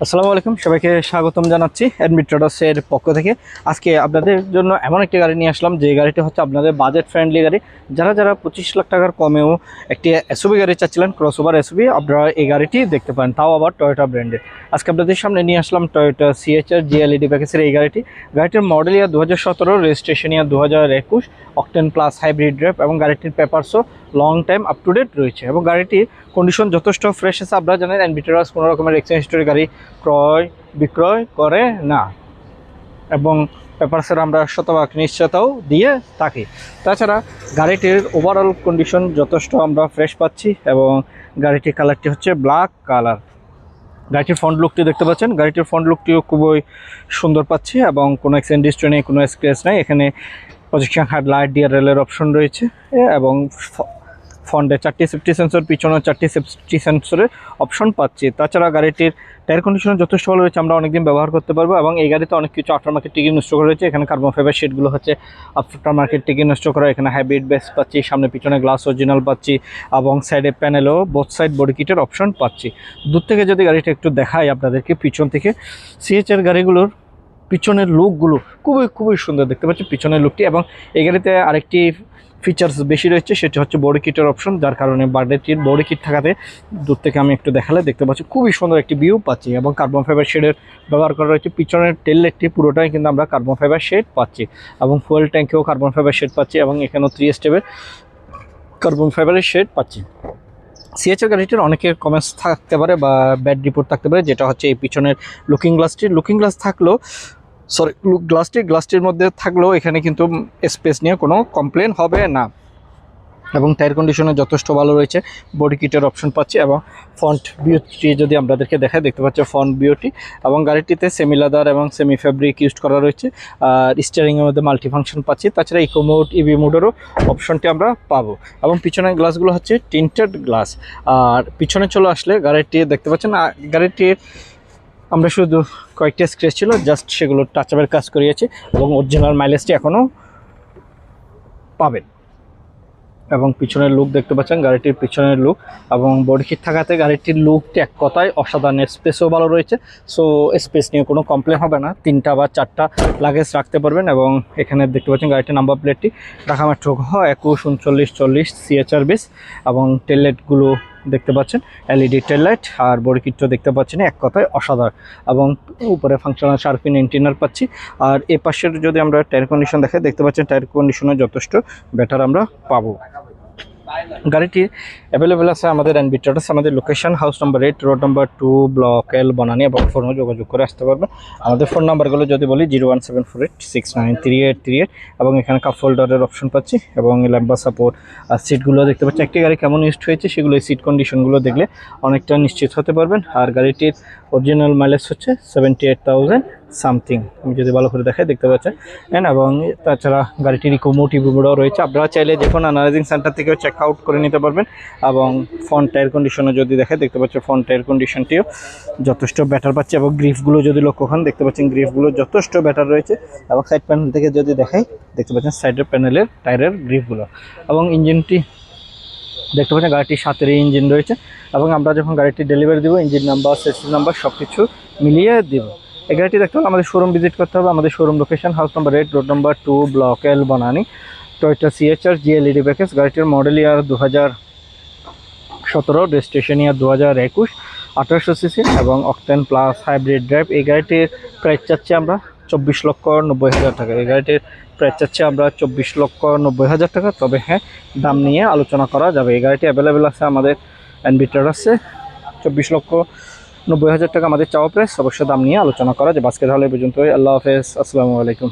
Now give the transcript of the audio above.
আসসালামু আলাইকুম, সবাইকে স্বাগতম জানাচ্ছি এডমিট ট্রেডার্সের পক্ষ থেকে। আজকে আপনাদের জন্য এমন একটি গাড়ি নিয়ে আসলাম যে গাড়িটি হচ্ছে আপনাদের বাজেট ফ্রেন্ডলি গাড়ি। যারা যারা 25 লাখ টাকার কমেও একটি এসইউভি গাড়ি চাচ্ছিলেন, ক্রসওভার এসইউভি, আপনারা এই গাড়িটি দেখতে পারেন, তাও আবার টয়োটা ব্র্যান্ডের। আজকে আপনাদের সামনে নিয়ে আসলাম টয়োটা সিএচআর জিএলইডি প্যাকেজের এই গাড়িটির model year 2017, registration year 2021, octane plus hybrid drive এবং গাড়িটির পেপারসও long time up to date রয়েছে এবং গাড়িটির কন্ডিশন যথেষ্ট ফ্রেশ আছে। আপনারা জানেন এডমিট ট্রেডার্স কোনো রকমের এক্সচেঞ্জ হিস্টোরি গাড়ি ক্রয় বিক্রয় করে না এবং পেপারসের আমরা শতভাগ নিশ্চয়তাও দিয়ে থাকি। তাছাড়া গাড়িটির ওভারঅল কন্ডিশন যথেষ্ট আমরা ফ্রেশ পাচ্ছি এবং গাড়িটির কালারটি হচ্ছে ব্ল্যাক কালার। গাড়িটির ফ্রন্ট লুকটি দেখতে পাচ্ছেন, গাড়িটির ফ্রন্ট লুকটিও খুবই সুন্দর পাচ্ছি এবং কোনো অ্যাক্সিডেন্ট হিস্ট্রি নেই, কোনো স্ক্র্যাচ নেই। এখানে প্রজেকশন হেডলাইট ডিআরএলের অপশন রয়েছে এবং ফ্রন্টে 4টি সেফটি সেন্সর, পিছনেও 4টি সেফটি সেন্সরের অপশন পাচ্ছি। তাছাড়া গাড়িটির টায়ার কন্ডিশন যথেষ্ট ভালো রয়েছে, আমরা অনেকদিন ব্যবহার করতে পারবো এবং এই গাড়িতে অনেক কিছু আফটার মার্কেট টিকিট নষ্ট করা রয়েছে। এখানে কার্বন ফাইবার শিটগুলো হচ্ছে আফটার মার্কেট টিকিট নষ্ট করা। এখানে হাইব্রিড বেস পাচ্ছি, সামনে পিছনে গ্লাস অরিজিনাল পাচ্ছি এবং সাইডে প্যানেলও বোথ সাইড বডি কিটের অপশন পাচ্ছি। দূর থেকে যদি গাড়িটা একটু দেখাই আপনাদেরকে, পিছন থেকে সিএচআর গাড়িগুলোর পিছনের লুকগুলো খুবই সুন্দর দেখতে পাচ্ছি পিছনের লুকটি। এবং এই গাড়িতে আরেকটি ফিচার্স বেশি রয়েছে, সেটা হচ্ছে বডি কিটের অপশন, যার কারণে গাড়িটির বডি কিট থাকাতে দূর থেকে আমি একটু দেখালে দেখতে পাচ্ছি খুবই সুন্দর একটি ভিউ পাচ্ছি এবং কার্বন ফাইবার শেডের ব্যবহার করা রয়েছে। পিছনের টেল লাইটটি পুরোটাই কিন্তু আমরা কার্বন ফাইবার শেড পাচ্ছি এবং ফুয়েল ট্যাঙ্কেও কার্বন ফাইবার শেড পাচ্ছি এবং এখানেও 3 স্টেপের কার্বন ফাইবারের শেড পাচ্ছি। সিএচআর গাড়িটির অনেকের কমেন্টস থাকতে পারে বা ব্যাড রিপোর্ট থাকতে পারে, যেটা হচ্ছে এই পিছনের লুকিং গ্লাস থাকলেও গ্লাসটির মধ্যে থাকলেও এখানে কিন্তু স্পেস নিয়ে কোনো কমপ্লেন হবে না এবং টায়ার কন্ডিশনে যথেষ্ট ভালো রয়েছে। বডি কিটের অপশন পাচ্ছি এবং ফ্রন্ট ভিউটি যদি আপনাদেরকে দেখায় দেখতে পাচ্ছি ফ্রন্ট ভিউটি এবং গাড়িটিতে সেমি লেদার এবং সেমি ফ্যাব্রিক ইউজ করা রয়েছে। আর স্টিয়ারিংয়ের মধ্যে মাল্টি ফাংশন পাচ্ছি। তাছাড়া ইকো মোড, ইভি মোডেরও অপশনটি আমরা পাবো এবং পিছনের গ্লাসগুলো হচ্ছে টিন্টেড গ্লাস। আর পিছনে চলে আসলে গাড়িটি দেখতে পাচ্ছেন, গাড়িটির আমরা শুধু কয়েকটা স্ক্র্যাচ ছিল, জাস্ট সেগুলো টাচ আপের কাজ করিয়েছি এবং অরিজিনাল মাইলেজটি এখনও পাবেন। এবং পিছনের লুক দেখতে পাচ্ছেন, গাড়িটির পিছনের লুক এবং বডি কিট থাকাতে গাড়িটির লুকটি এক কথায় অসাধারণ। স্পেসও ভালো রয়েছে, সো স্পেস নিয়ে কোনো কমপ্লেন হবে না। 3টা বা 4টা লাগেজ রাখতে পারবেন এবং এখানে দেখতে পাচ্ছেন গাড়িটির নাম্বার প্লেটটি ঢাকা মেট্রো 21 39 40 সিএচআর বেস এবং টেললাইটগুলো দেখতে পাচ্ছেন এলইডি টেললাইট আর বডি কিটও দেখতে পাচ্ছেন, এক কথায় অসাধারণ। এবং উপরে ফাংশনাল শার্পিন এন্টিনার পাচ্ছি। আর এ পাশের যদি আমরা টায়ার কন্ডিশন দেখাই দেখতে পাচ্ছেন টায়ার কন্ডিশনে যথেষ্ট বেটার আমরা পাবো। গাড়িটি অ্যাভেলেবেল আছে আমাদের এনবি ট্রেডার্স, আমাদের location house number 8, road number 2, block L, Banani এবং ফোনও যোগাযোগ করে আসতে পারবেন। আমাদের ফোন নাম্বারগুলো যদি বলি 01748693838 এবং এখানে কাপ হোল্ডারের অপশন পাচ্ছি এবং ল্যাম্বা সাপোর্ট। আর সিটগুলো দেখতে পাচ্ছি, একটি গাড়ি কেমন ইউজড হয়েছে সেগুলো এই সিট কন্ডিশনগুলো দেখলে অনেকটা নিশ্চিত হতে পারবেন। আর গাড়িটির অরিজিনাল মাইলেজ হচ্ছে 78,000 সামথিং, আমি যদি ভালো করে দেখাই দেখতে পাচ্ছেন। এবং তাছাড়া গাড়িটির ইকো মোড, ইভি মোডও রয়েছে। আপনারা চাইলে যে কোনো অ্যানালাইজিং সেন্টার থেকেও চেক আউট করে নিতে পারবেন। এবং ফ্রন্ট টায়ার কন্ডিশনও যদি দেখে দেখতে পাচ্ছেন ফ্রন্ট টায়ার কন্ডিশনটিও যথেষ্ট বেটার পাচ্ছে এবং গ্রিফগুলো যদি লক্ষ্য করেন দেখতে পাচ্ছেন গ্রিফগুলো যথেষ্ট বেটার রয়েছে। এবং সাইড প্যানেল থেকে যদি দেখাই দেখতে পাচ্ছেন সাইডের প্যানেলের টায়ারের গ্রিফগুলো এবং ইঞ্জিনটি দেখতে পাচ্ছেন গাড়িটির 7 ইঞ্জিন রয়েছে এবং আমরা যখন গাড়িটি ডেলিভারি দেবো ইঞ্জিন নাম্বার, সেসি নাম্বার সব কিছু মিলিয়ে দেব। এই গাড়িটি দেখতে হলে আমাদের শোরুম ভিজিট করতে হবে। আমাদের showroom location house number 8, road number 2, block L, Banani. Toyota CHR GLED package, গাড়িটির model year 2017, registration year 2021, 1800 CC এবং অকটেন প্লাস হাইব্রিড ড্রাইভ। এই গাড়িটির প্রাইস চাচ্ছি আমরা 24,90,000 টাকা। এই গাড়িটির প্রাইস চাচ্ছি আমরা 24,90,000 টাকা। তবে হ্যাঁ, দাম নিয়ে আলোচনা করা যাবে। এই গাড়িটি অ্যাভেলেবেল আছে আমাদের এনবি ট্রেডার্সে। 24,90,000 টাকা আমাদের চাওয়া প্রাইস, অবশ্যই দাম নিয়ে আলোচনা করা যাবে। আজকে তাহলে পর্যন্তই। আল্লাহ হাফেজ, আসসালামু আলাইকুম।